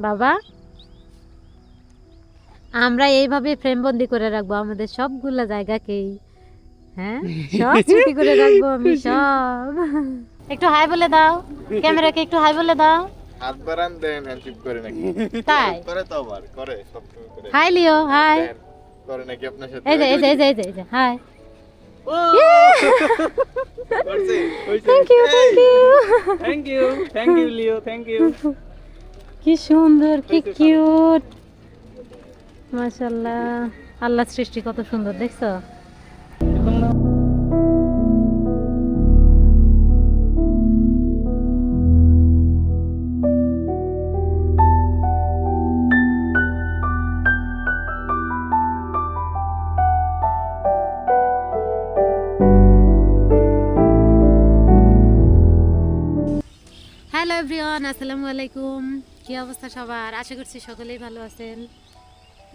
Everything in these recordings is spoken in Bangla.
বাবা আমরা এইভাবে ফ্রেমবন্দি করে রাখবো আমাদের সবগুলা জায়গাকেই। হ্যাঁ সব স্মৃতি করে রাখবো আমি সব। একটু হাই বলে দাও ক্যামেরাকে, একটু হাই বলে দাও। হাত বাড়ান দেন হ্যান্ডশেক করে নাকি? তাই করে তো আবার করে সবসময় করে। Hi Leo hi. করে নাকি আপনার সাথে? এই যে হাই। ও করছে thank you thank you Leo, thank you. কি সুন্দর, কি কিউট, মাশাআল্লাহ। আল্লাহর সৃষ্টি কত সুন্দর দেখছো। হ্যালো এভরিওয়ান, আসসালামু আলাইকুম। কি অবস্থা সবার? আশা করছি সকলেই ভালো আছেন।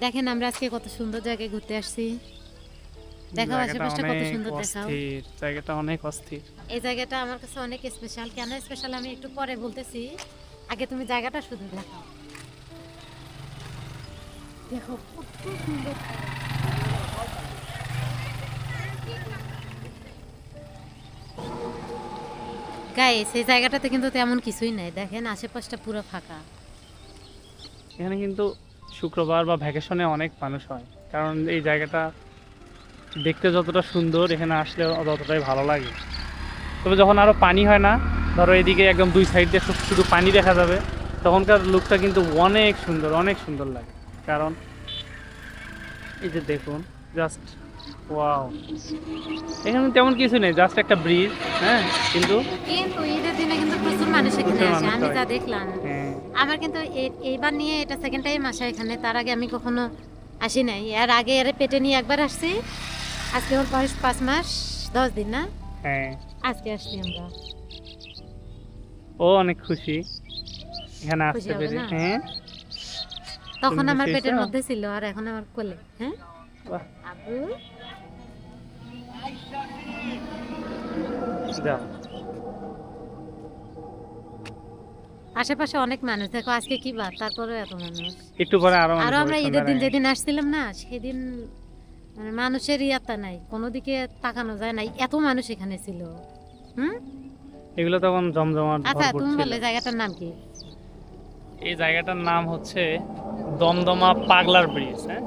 দেখেন আমরা আজকে কত সুন্দর জায়গায় ঘুরতে আসছি। দেখাও আশেপাশটা কত সুন্দর, দেখাও। জায়গাটা অনেক অস্থির। এই জায়গাটা আমার কাছে অনেক স্পেশাল। কেন স্পেশাল আমি একটু পরে বলতেছি, আগে তুমি জায়গাটা শুধু দেখাও। দেখো কত সুন্দর। গাইস এই জায়গাটাতে কিন্তু তেমন কিছুই নাই, দেখেন আশেপাশটা পুরো ফাঁকা। এখানে কিন্তু শুক্রবার বা ভ্যাকেশনে অনেক মানুষ হয়, কারণ এই জায়গাটা দেখতে যতটা সুন্দর এখানে আসলে ততটাই ভালো লাগে। তবে যখন আরও পানি হয় না, ধরো এদিকে একদম দুই সাইড দিয়ে শুধু পানি দেখা যাবে, তখনকার লুকটা কিন্তু অনেক সুন্দর লাগে। কারণ এই যে দেখুন, জাস্ট ওয়াও। এখানে তেমন কিছু নেই, জাস্ট একটা ব্রিজ। হ্যাঁ, কিন্তু ঈদের দিনে কিন্তু প্রচুর মানুষ এখানে আসে, আমি যা দেখলাম। হ্যাঁ, আমার কিন্তু এইবার নিয়ে এটা সেকেন্ড টাইম আসা এখানে। তার আগে আমি কখনো আসি নাই। এর আগে এর পেটে নিয়ে একবার আসছি। আজকে ওর বয়স 5 মাস 10 দিন না? হ্যাঁ, আজকে আসছি আমরা। ও অনেক খুশি এখানে আসতে পেরে। হ্যাঁ, তখন তুমি আমার খুশি পেটের হয়েছো? মধ্যে ছিল, আর এখন আমার কোলে। হ্যাঁ বাহ, আবু যাও। আশেপাশে অনেক মানুষ, দেখো আজকে কি বার, তারপরে এত মানুষ। একটু পরে আরো আরো আমরা হবে ঈদের দিন সন্ধ্যায়। যেদিন আসছিলাম না, সেদিন মানে মানুষের ইয়াতা নাই, কোনো দিকে তাকানো যায় নাই, এত মানুষ এখানে ছিল। হুম, এগুলো তখন জমজমাট আচ্ছা ভরপুর তুমি ছিল। বলে জায়গাটার নাম কি? এই জায়গাটার নাম হচ্ছে দমদমা পাগলার ব্রিজ। হ্যাঁ,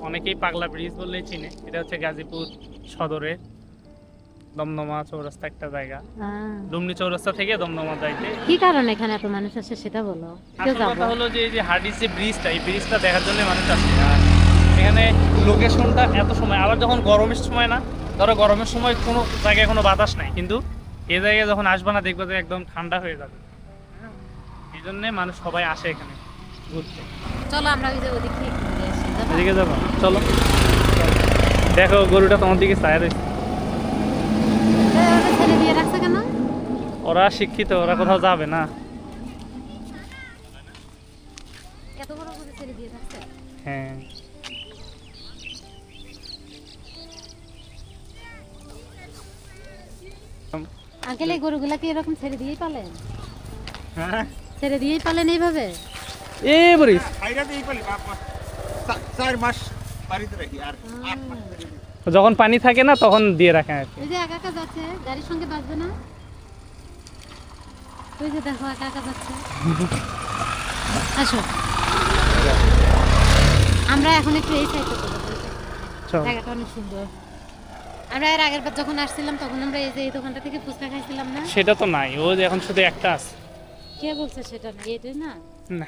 অনেকেই পাগলা ব্রিজ বললেই চিনে। এটা হচ্ছে গাজীপুর সদরে দমদমা চৌরাস্তা একটা জায়গা। ডুমনি চৌরাস্তা থেকে দমদমা যাইতে। কি কারণে এখানে এত মানুষ আসে সেটা বলো, কেউ আসল যাবো। কথা হলো যে এই যে হার্ডিস যে ব্রিজটা, এই ব্রিজটা দেখার জন্য মানুষ আসে। আর এখানে লোকেশনটা এত সময়, আবার যখন গরমের সময় না, ধরো গরমের সময় কোনো জায়গায় কোনো বাতাস নাই, কিন্তু এই জায়গায় যখন আসবে না দেখবে যে একদম ঠান্ডা হয়ে যাবে। এই জন্যে মানুষ সবাই আসে এখানে ঘুরতে। চলো আমরা ওই যে ওদিক থেকে ঘুরে আসি, যাবা? এদিকে যাবো, চলো। দেখো গরুটা তোমার দিকে চায় রয়েছে। ওটা ছেড়ে দিয়ে রাখছে কেন? ওরা শিক্ষিত, ওরা কোথাও যাবে না। এত বড় করে ছেড়ে দিয়ে রাখছে। হ্যাঁ, আঙ্কেল এই গরুগুলা কি এরকম ছেড়ে দিয়েই পালেন? হ্যাঁ, ছেড়ে দিয়েই পালেন এইভাবে? এ বরিস, আইরা দেই পালি বাপ 4 মাস বাড়িতে রাখি আর 8 মাস। যখন পানি থাকে না তখন দিয়ে রাখে আর কি। ওই যে একা একা যাচ্ছে, গাড়ির সঙ্গে বাজবে না? ওই যে দেখো একা একা যাচ্ছে। আসো আমরা এখন একটু এই সাইডে চলে যাবো। চল। জায়গাটা অনেক সুন্দর। আমরা এর আগের বার যখন আসছিলাম তখন আমরা এই যে এই দোকানটা থেকে ফুচকা খাইছিলাম না? সেটা তো নাই, ও যে এখন শুধু একটা আছে। কে বলছে সেটা না, এটাই না? না,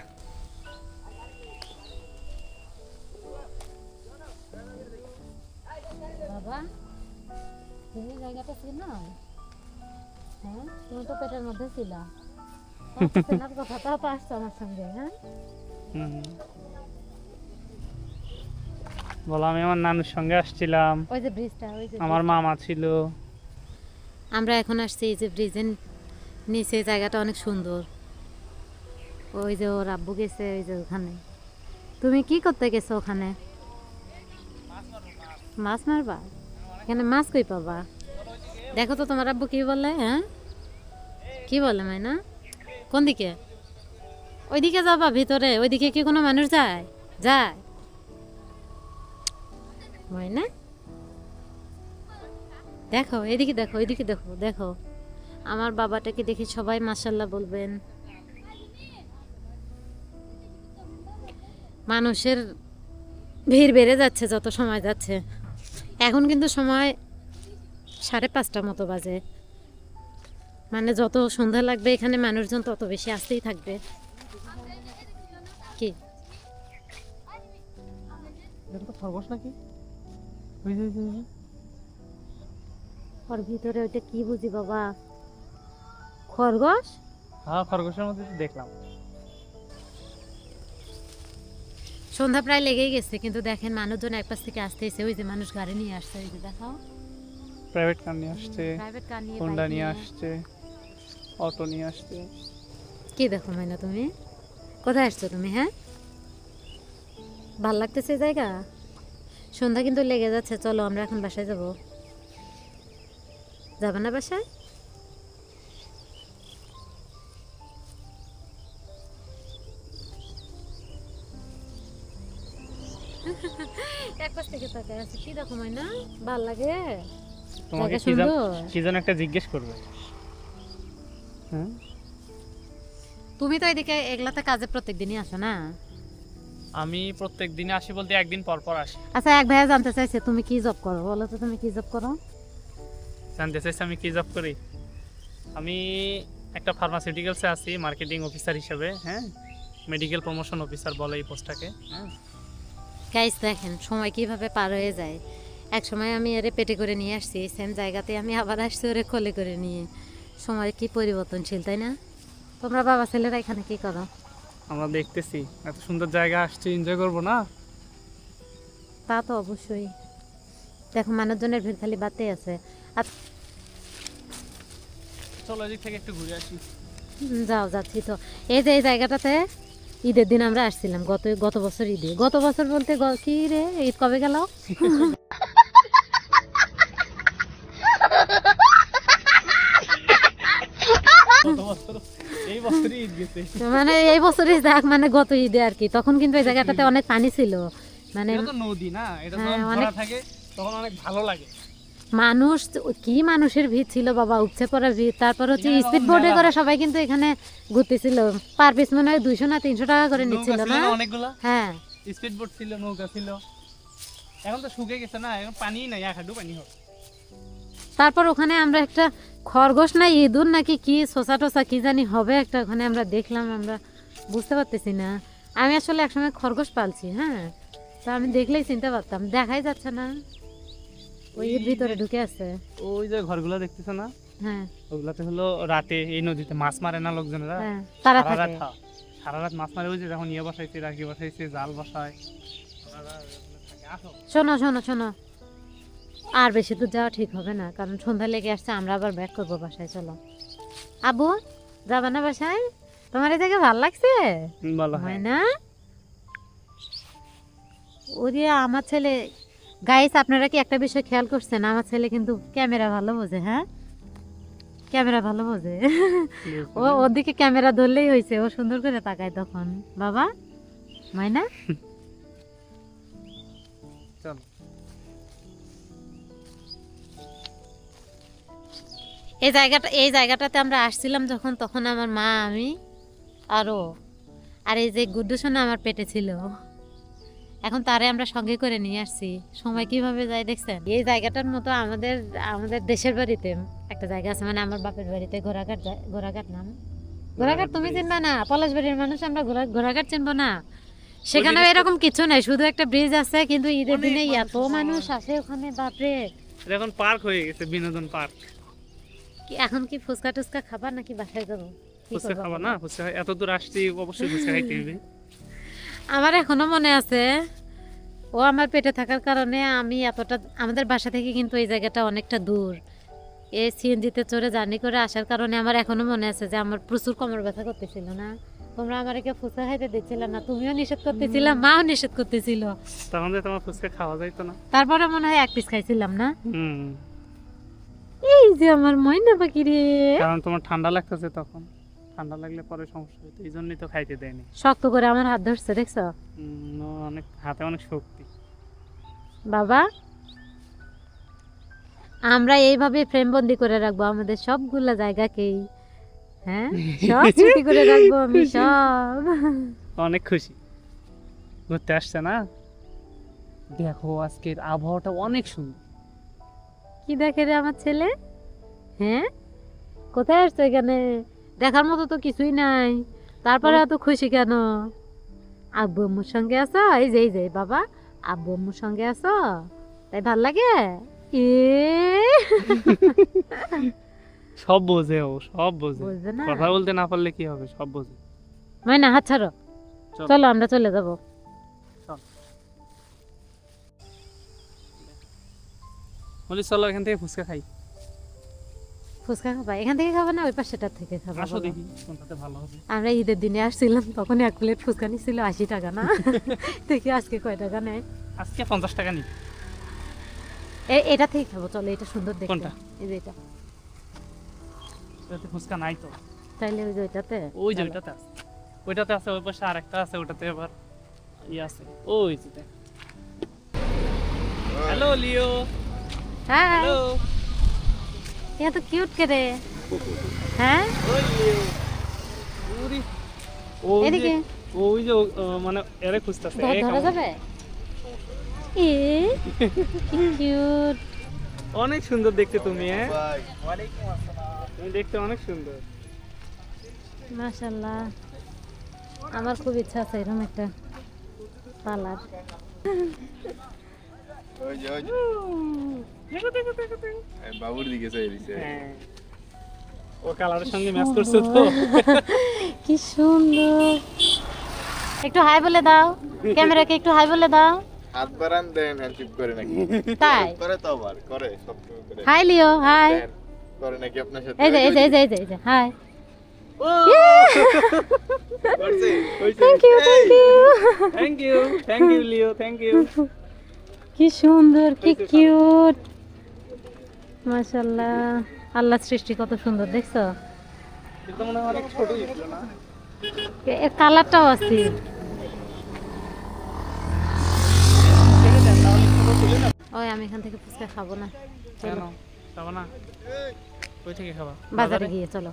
বাবা তুমি জায়গাটা ছিল না? হ্যাঁ তুমি তো পেটের মধ্যে ছিল, তোমার কথাটাও তো আসছো আমার সঙ্গে। হ্যাঁ হুম। বলো, আমি আমার নানুর সঙ্গে আসছিলাম, ওই যে ব্রিজটা, ওই যে আমার মামা ছিল। আমরা এখন আসছি এই যে ব্রিজের নিচে, জায়গাটা অনেক সুন্দর। ওই যে ওর আব্বু গেছে ওই যে ওখানে। তুমি কি করতে গেছো ওখানে? মাছ মারবা? এখানে মাছ কই পাবা? দেখো তো তোমার আব্বু কি বলে। হ্যাঁ কি বলে মাইনা? কোন দিকে? ওইদিকে যাবা ভিতরে, ওইদিকে কি কোনো মানুষ যায়? যায় হয় না? দেখো এদিকে, দেখো এদিকে, দেখো দেখো আমার বাবাটাকে দেখে সবাই মাশাআল্লাহ বলবেন। মানুষের ভিড় বেড়ে যাচ্ছে যত সময় যাচ্ছে। এখন কিন্তু সময় 5:30 মতো বাজে, মানে যত সন্ধ্যা লাগবে এখানে মানুষজন তত বেশি আসতেই থাকবে। কি এটা তো খরগোশ নাকি? ওর ভিতরে ওইটা কি বুঝি বাবা? খরগোশ? হ্যাঁ, খরগোশের মধ্যে তো দেখলাম। সন্ধ্যা প্রায় লেগেই গেছে, কিন্তু দেখেন মানুষজন এক পাশ থেকে আসতেছে। ওই যে মানুষ গাড়ি নিয়ে আসছে, ওই যে দেখাও, প্রাইভেট কার নিয়ে আসছে, প্রাইভেট কার নিয়ে, হোন্ডা বাইক নিয়ে নিয়ে। আসছে, অটো নিয়ে আসছে। কি দেখো মাইনা, তুমি কোথায় আসছো তুমি? হ্যাঁ, ভাল লাগতেছে এই জায়গা? সন্ধ্যা কিন্তু লেগে যাচ্ছে, চলো আমরা এখন বাসায় যাব। যাবে না বাসায়? এক পাশ থেকে তাকায় আছে, কি দেখো মাইনা, ভাল লাগে? তোমাকে জায়গা সুন্দর। কি যেন একটা জিজ্ঞেস করবে। হ্যাঁ, তুমি তো এদিকে এগুলাতে কাজে প্রত্যেক দিনই আসো না? আমি প্রত্যেক দিনে আসি বলতে একদিন পর পর আসি। আচ্ছা, এক ভাইয়া জানতে চাইছে তুমি কি জব করো, বলো তো তুমি কি জব করো? জানতে চাইছি আমি কি জব করি? আমি একটা ফার্মাসিউটিক্যালসে আছি মার্কেটিং অফিসার হিসেবে। হ্যাঁ, মেডিকেল প্রমোশন অফিসার বলে এই পোস্টটাকে। হ্যাঁ, গাইস দেখেন সময় কিভাবে পার হয়ে যায়। এক সময় আমি এরে পেটে করে নিয়ে আসছি, সেম জায়গাতে আমি আবার আসছি ওরে কোলে করে নিয়ে। সময় কি পরিবর্তনশীল, তাই না? তোমরা বাবা ছেলেরা এখানে কি করো? আমরা দেখতেছি এত সুন্দর জায়গা আসছি, এনজয় করবো না? তা তো অবশ্যই। দেখো মানুষজনের ভিড় খালি বাড়তেই আছে। আর চলো এদিক থেকে একটু ঘুরে আসি। যাও, যাচ্ছি তো। এই যে এই জায়গাটাতে ঈদের দিন আমরা আসছিলাম, গত বছর ঈদে। গত বছর বলতে কি রে, ঈদ কবে গেল? এই বছরই ঈদ গেছে। মানে এই বছরই যাক, মানে গত ঈদে আর কি। তখন কিন্তু এই জায়গাটাতে অনেক পানি ছিল, মানে এটা তো নদী না, এটা হ্যাঁ, যখন অনেক- ভরা থাকে তখন অনেক ভালো লাগে। মানুষ, কি মানুষের ভিড় ছিল বাবা, উপচে পড়া ভিড়। তারপর হচ্ছে এখানে স্পিড তখন বোর্ডে মেলা করে হয়। সবাই কিন্তু এখানে ঘুরতেছিল। পার পিস মনে হয় 200 না 300 টাকা করে নৌকা নিচ্ছিল ছিল না? না অনেকগুলা, হ্যাঁ। স্পিড বোট ছিল, নৌকা ছিল। এখন তো শুকিয়ে গেছে না, এখন পানিই নাই, এক হাঁটু পানি হবে। তারপর ওখানে আমরা একটা খরগোশ না ইঁদুর নাকি কি শোষা টোসা কি জানি হবে একটা, ওখানে আমরা দেখলাম, আমরা বুঝতে পারতেছি না। আমি আসলে একসময় খরগোশ পালছি, হ্যাঁ, তা আমি দেখলেই চিনতে পারতাম, দেখাই যাচ্ছে না, ওই এর ভিতরে ঢুকে আছে। ওই যে ঘরগুলো দেখতেছো না, হ্যাঁ ওগুলাতে হলো রাতে এই নদীতে মাছ মারে না লোকজনেরা, হ্যাঁ, তারা সারা রাত থাকে। সারা রাত মাছ মারে। ওই যে যখন ইয়ে বসাইছে, রাখি বসাইছে, জাল বসায়, ওনারা ওগুলো থাকে। আসো। শোনো শোনো শোনো, আর বেশি দূর যাওয়া ঠিক হবে না, কারণ সন্ধ্যা লেগে আসছে, আমরা আবার ব্যাক করবো বাসায়। চলো আবু, যাবে না বাসায়? তোমার এই জায়গায় ভালো লাগছে? বলো হয় হ্যাঁ। না? ওরে আমার ছেলে, গাইস আপনারা কি একটা বিষয় খেয়াল করছেন? আমার ছেলে কিন্তু ক্যামেরা ভালো বোঝে। হ্যাঁ, ক্যামেরা ভালো বোঝে। ও ওর দিকে ক্যামেরা ধরলেই হয়েছে, ও সুন্দর করে তাকায় তখন। বাবা মাইনা, চলো। এই জায়গাটাতে আমরা আসছিলাম যখন, তখন আমার মা, আমি আর এই যে গুড্ডু সোনা আমার পেটে ছিল। এখন তারে আমরা সঙ্গে করে নিয়ে আসছি। সময় কিভাবে যায় দেখছেন? এই জায়গাটার মতো আমাদের দেশের বাড়িতে একটা জায়গা আছে, মানে আমার বাপের বাড়িতে ঘোড়াঘাট নাম। ঘোড়াঘাট তুমি চিনবা না? পলাশবাড়ির মানুষ আমরা ঘোড়াঘাট চিনবো না? সেখানেও এরকম কিছু নাই, শুধু একটা ব্রিজ আছে, কিন্তু ঈদের অনেক দিনে মানুষ এত মানুষ আসে ওখানে, বাপরে। এটা এখন পার্ক হয়ে গেছে, বিনোদন পার্ক। এখন কি ফুচকা টুচকা খাবার নাকি বাসায় যাবো? কি ফুচকা করবো খাবা বলো? না? ফুচকা এত দূর আসছি, অবশ্যই ফুচকা খাইতে হবে। আমার এখনো মনে আছে, ও আমার পেটে থাকার কারণে আমি এতটা, আমাদের বাসা থেকে কিন্তু এই জায়গাটা অনেকটা দূর। এই সিএনজিতে চড়ে জার্নি করে আসার কারণে আমার এখনো মনে আছে যে আমার প্রচুর কোমর ব্যথা করতেছিল না? তোমরা আমার একে ফুচকা খাইতে দিচ্ছিল না, তুমিও নিষেধ করতেছিল, মাও নিষেধ করতেছিল। তখন যে তোমার ফুচকা খাওয়া যাইতো না। তারপরে মনে হয় 1 পিস খাইছিলাম না? হুম, এই যে আমার ময়না পাখি রে। কারণ তোমার ঠান্ডা লাগতেছে তখন। ঠান্ডা লাগলে পরে সমস্যা হতো, এই জন্যই তো খাইতে দেয়নি। শক্ত করে আমার হাত ধরছে দেখছো অনেক হাতে অনেক শক্তি। বাবা, আমরা এইভাবে ফ্রেমবন্দি করে রাখবো আমাদের সবগুলা জায়গাকেই। হ্যাঁ, সব স্মৃতি করে রাখবো আমি সব। অনেক খুশি ঘুরতে আসছে না। দেখো আজকের আবহাওয়াটা অনেক সুন্দর। কি দেখে রে আমার ছেলে? হ্যাঁ, কোথায় আসছো এখানে? দেখার মতো তো কিছুই নাই, তারপরে এত খুশি কেন? আব্বু আম্মুর সঙ্গে আছো? এই যে বাবা, আব্বু আম্মুর সঙ্গে আছো, তাই ভাল লাগে? এ সব বোঝে, ও সব বোঝে, বুঝবে না? কথা বলতে না পারলে কি হবে, সব বোঝে। ময়না হাত ছাড়ো, চলো। চলো আমরা চলে যাবো। বলি চলো এখান থেকে ফুচকা খাই। ফুচকা খাবা? এখান থেকে খাবা না ওই পাশেটার থেকে খাবা? আসো বলো। দেখি কোনটাতে ভালো হবে। আমরা ঈদের দিনে আসছিলাম, তখন এক প্লেট ফুচকা নিছিল 80 টাকা না? দেখি আজকে কয় টাকা নেয়। আজকে 50 টাকা নি। এটা থেকে খাবো, চলো, এটা সুন্দর দেখতে। কোনটা? এই যে এটা। এটাতে ফুচকা নাই তো। তাইলে ওই যে ওইটাতে। ওই যে চলো। ওইটাতে আছে, ওইটাতে আছে, ওই পাশে আরেকটা আছে, ওটাতে আবার আছে। ওই যে দেখ। Hello Leo. Hi, hello. এ তো কিউট করে। হ্যাঁ, ওই লিও। ওরে ওই যে এদিকে ওই যে মানে এরে খুঁজতাছে। ধরা যাবে? এ কি কিউট, অনেক সুন্দর দেখতে তুমি। হ্যাঁ, ভাই তুমি দেখতে অনেক সুন্দর। মাশাআল্লাহ। আমার খুব ইচ্ছা আছে এরকম একটা পার্লার। ওই যে দেখো দেখো দেখো দেখো। এই বাবুর দিকে চাই দিছে। হ্যাঁ, ও কালারের সঙ্গে ম্যাচ করছে তো। কি সুন্দর। একটু হাই বলে দাও, ক্যামেরাকে একটু হাই বলে দাও। হাত বাড়ান দেন হ্যান্ডশিপ করে নাকি? তাই করে তো আবার করে সবসময় করে। Hi Leo, high. দেন, করে নাকি আপনার সাথে? এই যে এই যে এই যে এই যে এই যে হাই। করছে? Thank you, thank you. Thank you, thank you Leo, thank you. কি সুন্দর, কি কিউট, মাশাআল্লাহ। আল্লাহর সৃষ্টি কত সুন্দর দেখছো? এটা মনে হয় অনেক ছোটই ছিল না? এর কালারটাও আছে। ওই আমি এখান থেকে ফুচকা খাবো না, কেন খাবো না? কই থেকে খাবা? বাজারে গিয়ে চলো।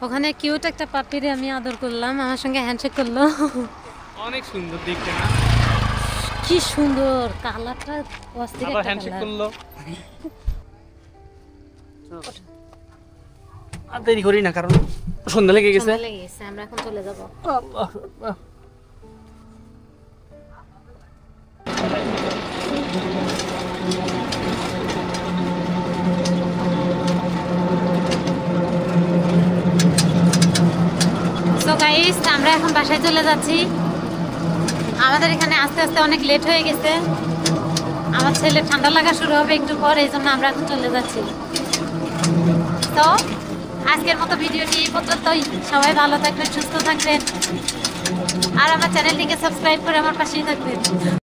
ওখানে কিউট একটা পাপিরে আমি আদর করলাম, আমার সঙ্গে হ্যান্ডশেক করলো। অনেক সুন্দর দেখতে না? কি সুন্দর কালারটা, অস্থির আবার একটা হ্যান্ডশেক কালার। করলো। আর দেরি করি না, কারণ সন্ধ্যা লেগে গেছে। সন্ধ্যা লেগে গেছে, আমরা এখন চলে যাব। আল্লাহ আল্লাহ। সো গাইস, আমরা এখন বাসায় চলে যাচ্ছি। আমাদের এখানে আস্তে আস্তে অনেক লেট হয়ে গেছে। আমার ছেলে ঠান্ডা লাগা শুরু হবে একটু পর, এই জন্য আমরা এখন চলে যাচ্ছি। তো আজকের মতো ভিডিওটি এই পর্যন্তই। সবাই ভালো থাকবেন, সুস্থ থাকবেন, আর আমার চ্যানেলটিকে সাবস্ক্রাইব করে আমার পাশেই থাকবেন।